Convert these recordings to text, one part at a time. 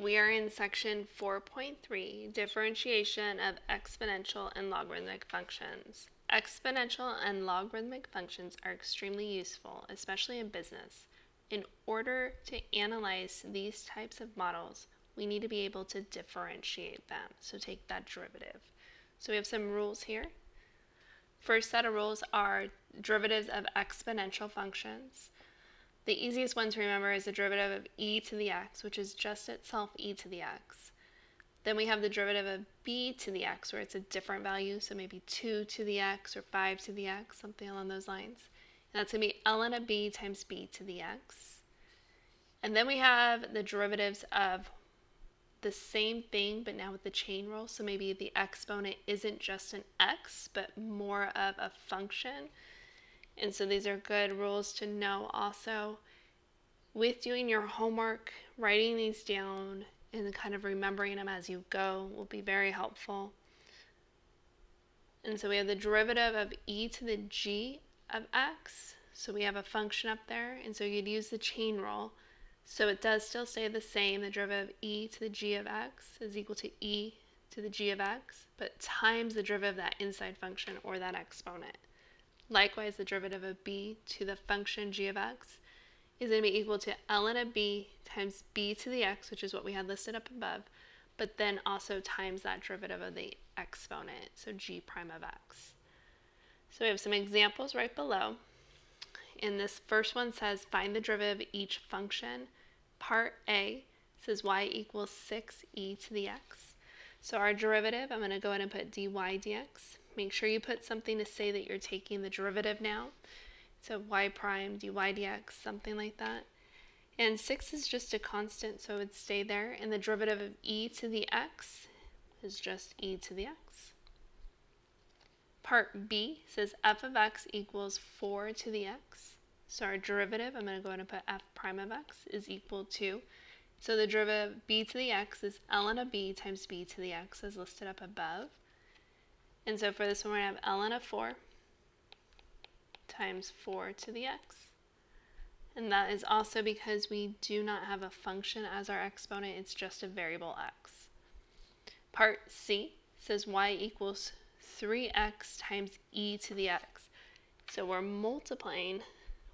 We are in section 4.3, differentiation of exponential and logarithmic functions. Exponential and logarithmic functions are extremely useful, especially in business. In order to analyze these types of models, we need to be able to differentiate them, so take that derivative. So we have some rules here. First set of rules are derivatives of exponential functions. The easiest one to remember is the derivative of e to the x, which is just itself e to the x. Then we have the derivative of b to the x, where it's a different value, so maybe 2 to the x or 5 to the x, something along those lines. And that's going to be ln of b times b to the x. And then we have the derivatives of the same thing, but now with the chain rule. So maybe the exponent isn't just an x, but more of a function. And so these are good rules to know also. With doing your homework, writing these down and kind of remembering them as you go will be very helpful. And so we have the derivative of e to the g of x. So we have a function up there, and so you'd use the chain rule. So it does still stay the same. The derivative of e to the g of x is equal to e to the g of x, but times the derivative of that inside function or that exponent. Likewise, the derivative of b to the function g of x is going to be equal to ln of b times b to the x, which is what we had listed up above, but then also times that derivative of the exponent, so g prime of x. So we have some examples right below. And this first one says find the derivative of each function. Part A says y equals 6e to the x. So our derivative, I'm going to go ahead and put dy dx. Make sure you put something to say that you're taking the derivative now. So y prime dy dx, something like that. And 6 is just a constant, so it would stay there. And the derivative of e to the x is just e to the x. Part B says f of x equals 4 to the x. So our derivative, I'm going to go ahead and put f prime of x is equal to, so the derivative of b to the x is ln of b times b to the x as listed up above. And so for this one, we're going to have ln of 4 times 4 to the x. And that is also because we do not have a function as our exponent, it's just a variable x. Part C says y equals 3x times e to the x. So we're multiplying.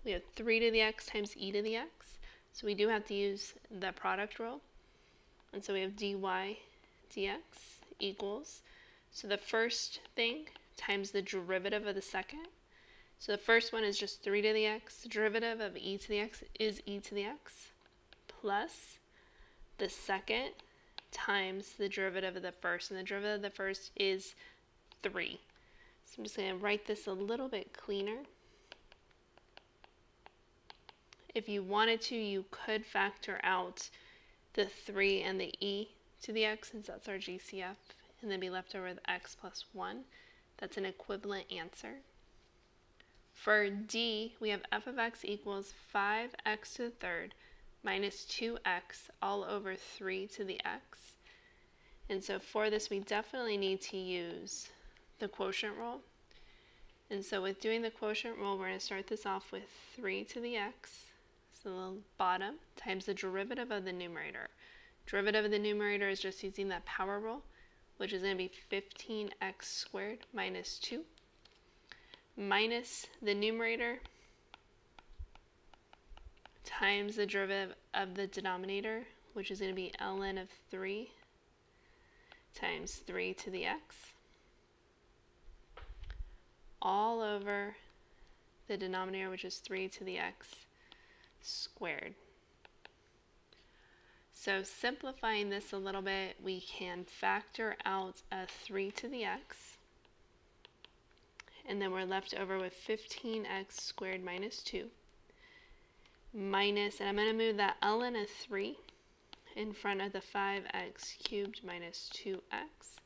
We have 3 to the x times e to the x. So we do have to use the product rule. And so we have dy dx equals, so the first thing times the derivative of the second. So the first one is just 3 to the x. The derivative of e to the x is e to the x plus the second times the derivative of the first. And the derivative of the first is 3. So I'm just going to write this a little bit cleaner. If you wanted to, you could factor out the 3 and the e to the x, since that's our GCF, and then be left over with x plus 1. That's an equivalent answer. For D, we have f of x equals 5x to the third minus 2x all over 3 to the x. And so for this, we definitely need to use the quotient rule. And so with doing the quotient rule, we're going to start this off with 3 to the x, so the bottom, times the derivative of the numerator. Derivative of the numerator is just using that power rule, which is going to be 15x squared minus 2, minus the numerator times the derivative of the denominator, which is going to be ln of 3 times 3 to the x, all over the denominator, which is 3 to the x squared. So simplifying this a little bit, we can factor out a 3 to the x, and then we're left over with 15x squared minus 2, minus, and I'm going to move that ln of 3 in front of the 5x cubed minus 2x.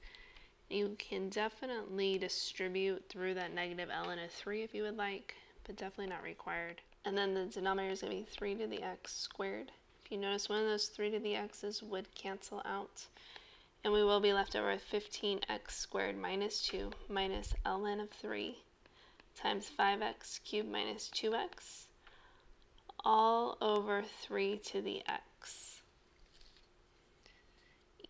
You can definitely distribute through that negative ln of 3 if you would like, but definitely not required. And then the denominator is going to be 3 to the x squared. If you notice, one of those 3 to the x's would cancel out. And we will be left over with 15x squared minus 2 minus ln of 3 times 5x cubed minus 2x, all over 3 to the x.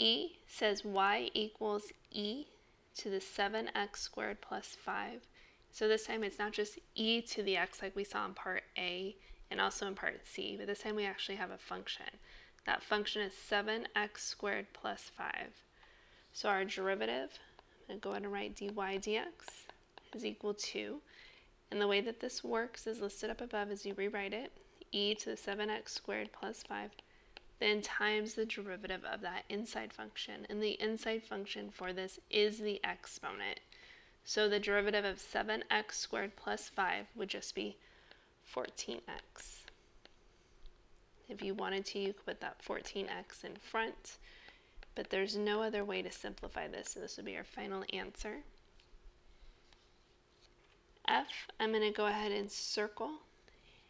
E says y equals e to the 7x squared plus 5. So this time it's not just e to the x like we saw in part A and also in part C, but this time we actually have a function. That function is 7x squared plus 5. So our derivative, I'm going to go ahead and write dy dx, is equal to, and the way that this works is listed up above as you rewrite it, e to the 7x squared plus 5, then times the derivative of that inside function. And the inside function for this is the exponent. So the derivative of 7x squared plus 5 would just be 14x. If you wanted to, you could put that 14x in front, but there's no other way to simplify this, so this would be our final answer. F, I'm going to go ahead and circle,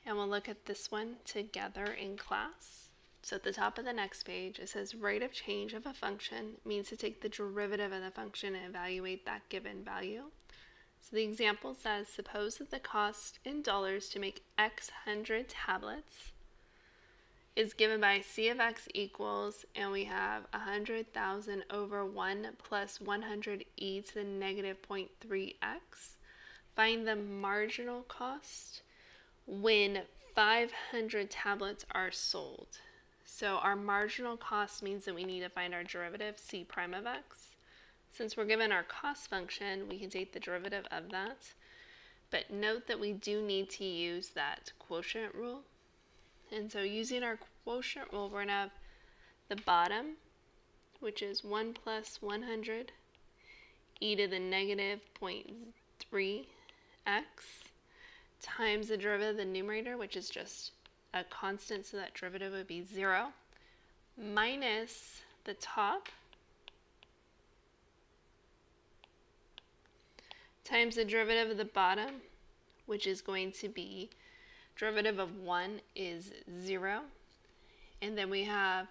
and we'll look at this one together in class. So at the top of the next page, it says rate of change of a function means to take the derivative of the function and evaluate that given value. So the example says, suppose that the cost in dollars to make X 100 tablets is given by C of X equals, and we have 100,000 over 1 plus 100 e to the negative 0.3x. Find the marginal cost when 500 tablets are sold. So our marginal cost means that we need to find our derivative, c prime of x. Since we're given our cost function, we can take the derivative of that. But note that we do need to use that quotient rule. And so using our quotient rule, we're going to have the bottom, which is 1 plus 100 e to the negative 0.3x times the derivative of the numerator, which is just a constant, so that derivative would be 0, minus the top times the derivative of the bottom, which is going to be derivative of 1 is 0, and then we have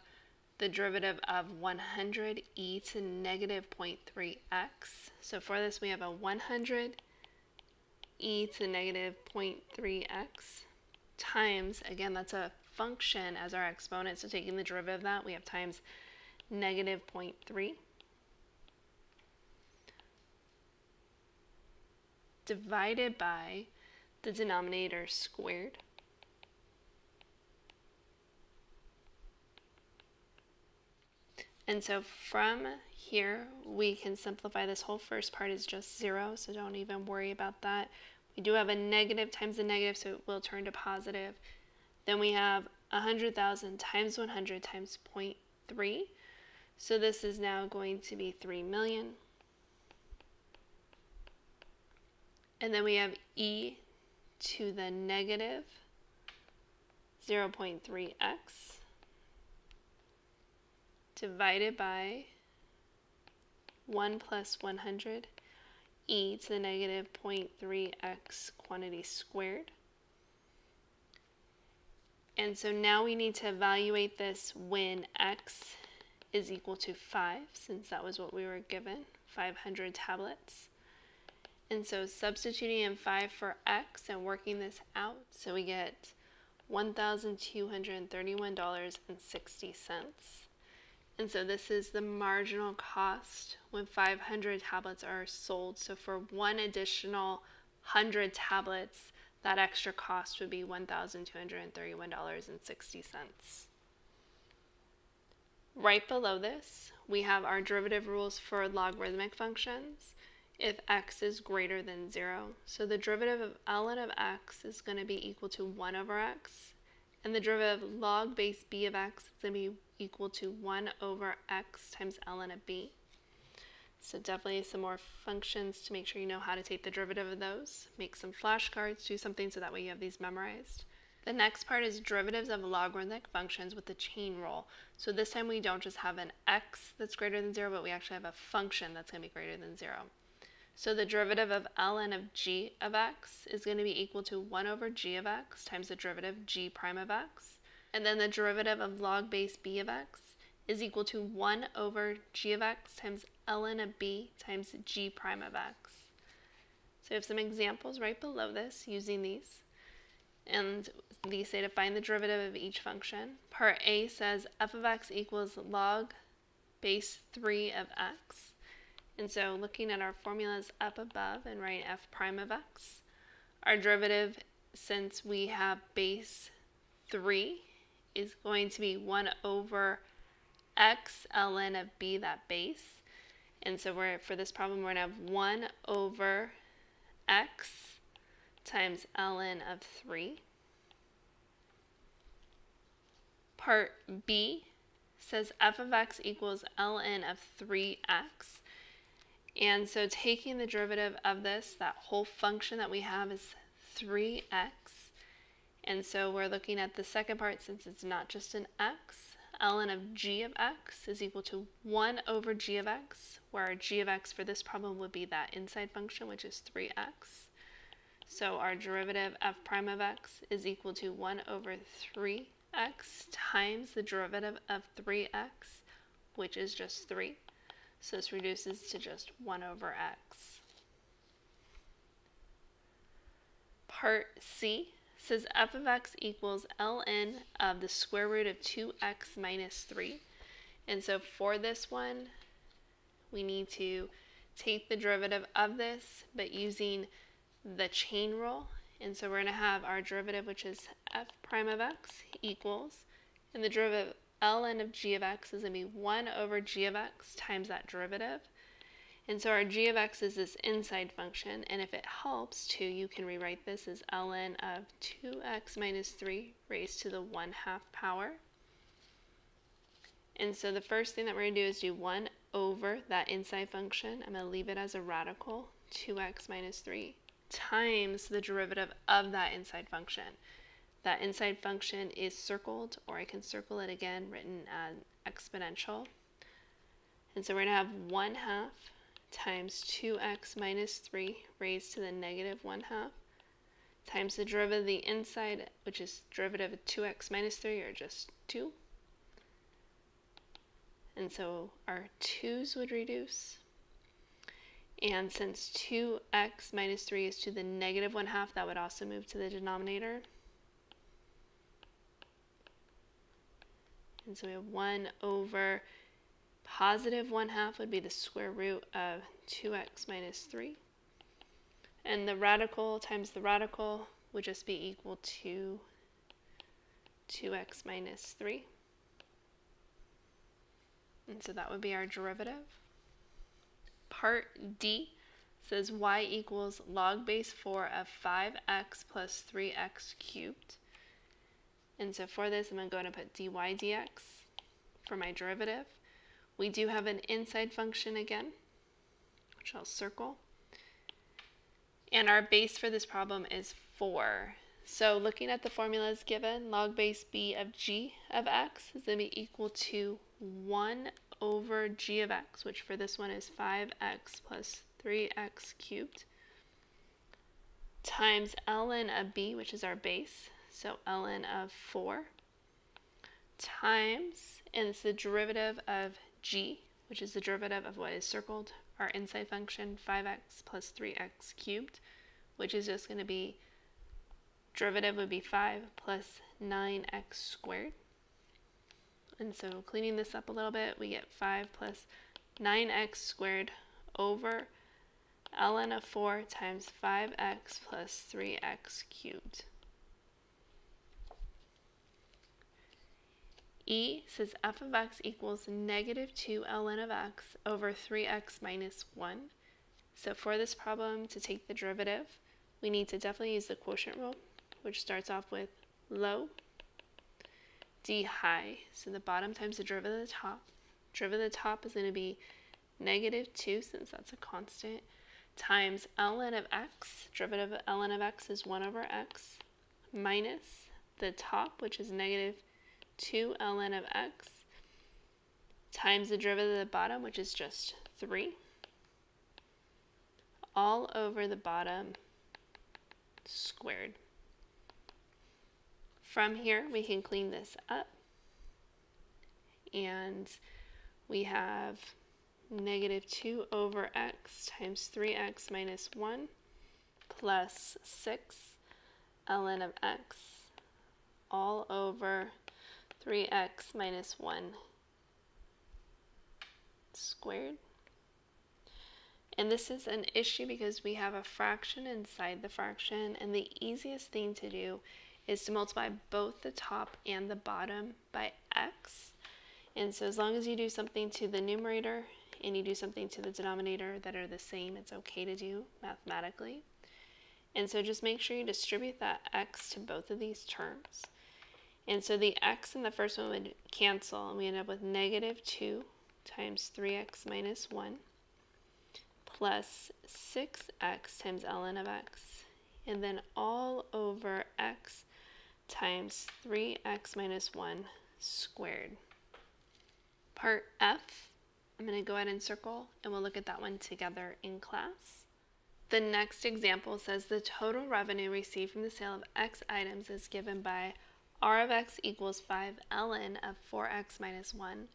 the derivative of 100 e to negative 0.3x. So for this we have a 100 e to negative 0.3x times, again, that's a function as our exponent, so taking the derivative of that, we have times negative 0.3 divided by the denominator squared. And so from here, we can simplify this whole first part is just 0, so don't even worry about that. We do have a negative times a negative, so it will turn to positive. Then we have 100,000 times 100 times 0.3. So this is now going to be 3 million. And then we have e to the negative 0.3x divided by 1 plus 100 e to the negative 0.3x quantity squared. And so now we need to evaluate this when x is equal to 5, since that was what we were given, 500 tablets. And so substituting in 5 for x and working this out, so we get $1,231.60. And so this is the marginal cost when 500 tablets are sold. So for one additional 100 tablets, that extra cost would be $1,231.60. Right below this, we have our derivative rules for logarithmic functions if x is greater than 0. So the derivative of ln of x is going to be equal to 1 over x, and the derivative of log base b of x is going to be equal to 1 over x times ln of b. So definitely some more functions to make sure you know how to take the derivative of those. Make some flashcards, do something so that way you have these memorized. The next part is derivatives of logarithmic functions with the chain rule. So this time we don't just have an x that's greater than 0, but we actually have a function that's going to be greater than 0. So the derivative of ln of g of x is going to be equal to 1 over g of x times the derivative g prime of x. And then the derivative of log base b of x is equal to 1 over g of x times ln of b times g prime of x. So we have some examples right below this using these. And these say to find the derivative of each function. Part A says f of x equals log base 3 of x. And so looking at our formulas up above and writing f prime of x, our derivative, since we have base 3, is going to be 1 over x ln of b, that base. And so for this problem, we're going to have 1 over x times ln of 3. Part B says f of x equals ln of 3x. And so taking the derivative of this, that whole function that we have is 3x. And so we're looking at the second part, since it's not just an x, ln of g of x is equal to 1 over g of x, where our g of x for this problem would be that inside function, which is 3x. So our derivative f prime of x is equal to 1 over 3x times the derivative of 3x, which is just 3. So this reduces to just 1 over x. Part C says f of x equals ln of the square root of 2x minus 3. And so for this one, we need to take the derivative of this, but using the chain rule. And so we're going to have our derivative, which is f prime of x equals, and the derivative ln of g of x is going to be 1 over g of x times that derivative. And so our g of x is this inside function, and if it helps too, you can rewrite this as ln of 2x minus 3 raised to the 1/2 power. And so the first thing that we're going to do is do 1 over that inside function. I'm going to leave it as a radical, 2x minus 3, times the derivative of that inside function. That inside function is circled, or I can circle it again, written as exponential. And so we're going to have 1/2 times 2x minus 3 raised to the negative 1/2 times the derivative of the inside, which is derivative of 2x minus 3, or just 2. And so our 2's would reduce. And since 2x minus 3 is to the negative 1/2, that would also move to the denominator. And so we have 1 over positive 1/2 would be the square root of 2x minus 3. And the radical times the radical would just be equal to 2x minus 3. And so that would be our derivative. Part D says y equals log base 4 of 5x plus 3x cubed. And so for this, I'm going to go and put dy dx for my derivative. We do have an inside function again, which I'll circle. And our base for this problem is 4. So looking at the formulas given, log base b of g of x is going to be equal to 1 over g of x, which for this one is 5x plus 3x cubed, times ln of b, which is our base, so ln of 4, times, and it's the derivative of g, which is the derivative of what is circled, our inside function, 5x plus 3x cubed, which is just going to be, derivative would be 5 plus 9x squared. And so cleaning this up a little bit, we get 5 plus 9x squared over ln of 4 times 5x plus 3x cubed. E says f of x equals negative 2 ln of x over 3x minus 1. So for this problem, to take the derivative, we need to definitely use the quotient rule, which starts off with low d high. So the bottom times the derivative of the top. Derivative of the top is going to be negative 2, since that's a constant, times ln of x. Derivative of ln of x is 1 over x, minus the top, which is negative 2 ln of x, times the derivative of the bottom, which is just 3, all over the bottom squared. From here, we can clean this up, and we have negative 2 over x times 3x minus 1 plus 6 ln of x all over 3x minus 1 squared. And this is an issue because we have a fraction inside the fraction, and the easiest thing to do is to multiply both the top and the bottom by x. And so as long as you do something to the numerator and you do something to the denominator that are the same, it's okay to do mathematically. And so just make sure you distribute that x to both of these terms. And so the x in the first one would cancel, and we end up with negative 2 times 3x minus 1 plus 6x times ln of x, and then all over x times 3x minus 1 squared. Part F, I'm going to go ahead and circle, and we'll look at that one together in class. The next example says the total revenue received from the sale of x items is given by r of x equals 5 ln of 4x minus 1,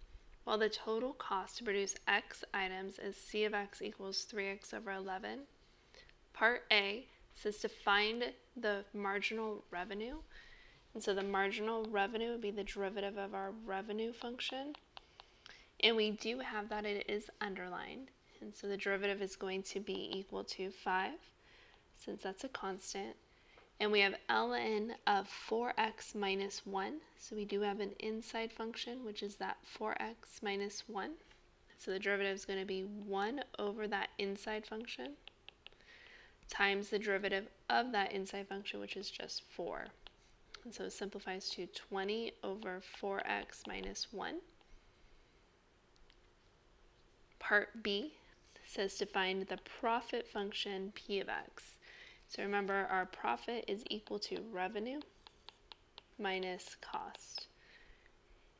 while the total cost to produce x items is c of x equals 3x over 11. Part A says to find the marginal revenue. And so the marginal revenue would be the derivative of our revenue function. And we do have that, it is underlined. And so the derivative is going to be equal to 5, since that's a constant. And we have ln of 4x minus 1. So we do have an inside function, which is that 4x minus 1. So the derivative is going to be 1 over that inside function times the derivative of that inside function, which is just 4. And so it simplifies to 20 over 4x minus 1. Part B says to find the profit function p of x. So remember, our profit is equal to revenue minus cost.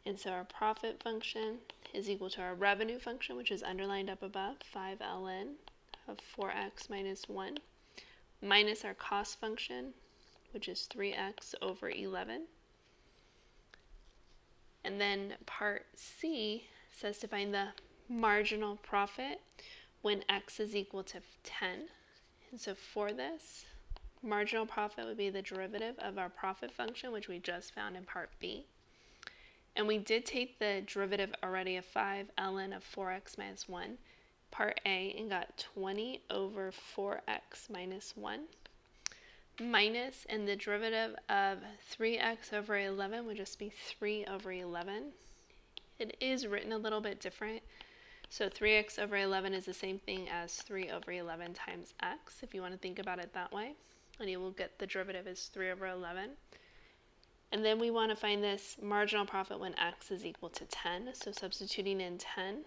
And so our profit function is equal to our revenue function, which is underlined up above, 5 ln of 4x minus 1, minus our cost function, which is 3x over 11. And then part C says to find the marginal profit when x is equal to 10. And so for this, marginal profit would be the derivative of our profit function, which we just found in part B. And we did take the derivative already of 5 ln of 4x minus 1, part A, and got 20 over 4x minus 1, minus, and the derivative of 3x over 11 would just be 3 over 11. It is written a little bit different. So 3x over 11 is the same thing as 3 over 11 times x, if you want to think about it that way. And you will get the derivative is 3 over 11. And then we want to find this marginal profit when x is equal to 10. So substituting in 10,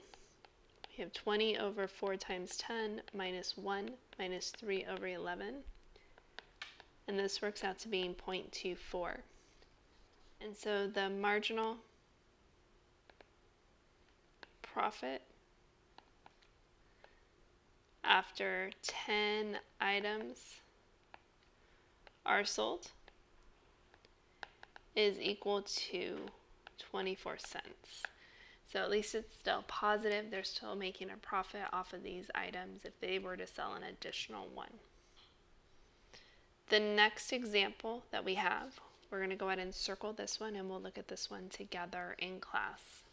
we have 20 over 4 times 10 minus 1 minus 3 over 11. And this works out to being 0.24. And so the marginal profit after 10 items are sold is equal to 24 cents. So at least it's still positive. They're still making a profit off of these items if they were to sell an additional one. The next example that we have, we're going to go ahead and circle this one, and we'll look at this one together in class.